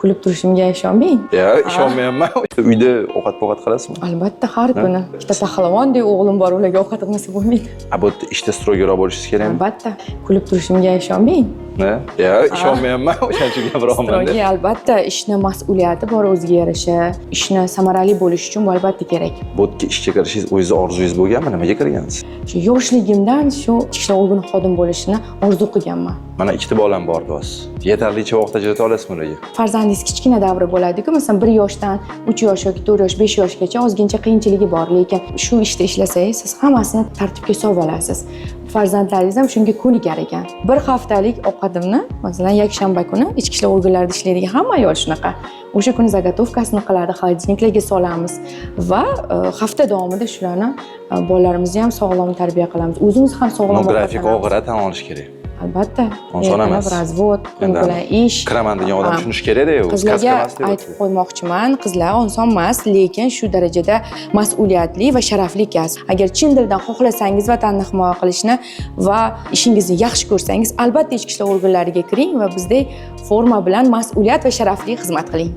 kulib turishimga ishonmang. Ishonmayapman. Uyda ovqat qilasizmi? Albatta, har kuni. Ikkita pahlavondek o'g'lim bor, ularga ovqat qilmasa bo'lmaydi. Bu ishda stroyroq bo'lishingiz kerakmi? Albatta, kulib turishimga ishonmang. Ishonmayapman, o'shaning uchun gapiryapman. Stroyga albatta ishni mas'uliyati bor o'ziga yarasha. Ishni samarali bo'lishi uchun bu albatta kerak. Bu ishga kirishingiz o'zingiz orzungiz bo'lganmi? Nimaga kirgansiz? Shu yoshligimdan shu ichki ishlar organi xodim bo'lishini orzu qilganman. Mana ikkita bolam bor do'st. Yetarlicha vaqt ajrata olasizmi ularga? Farzandingiz kichkina davri bo'ladi-ku, masalan 1 yoshdan 3 yosh yoki 4 yosh, 5 yoshgacha ozgincha qiyinchiligi bor, lekin shu ishda ishlasangiz siz hammasini tartibga solib olasiz. Farzandlaringiz ham shunga ko'nikar ekan. Bir haftalik ovqatimni, masalan, yakshanba kuni ichki ishlar organlarida ishlaydigan hamma ayol shunaqa. O'sha kuni zagotovkasini qiladi, xolodilniklarga solamiz va hafta davomida shularni bolalarimizni ham sog'lom tarbiya qilamiz. O'zimiz ham sog'lom grafik og'ir tan olish kerak. Albatta. Oson emas. Razvod, kun bilan ish. Kiraman degan odam tushunishi kerak-da, qizlarga aytib qo'ymoqchiman, qizlar oson emas, lekin shu darajada mas'uliyatli va sharafli kasb. Agar chin dildan xohlasangiz vatanni himoya qilishni va ishingizni yaxshi ko'rsangiz, albatta ichki ishlar organlariga kiring va bizdek forma bilan mas'uliyat va sharafli xizmat qiling.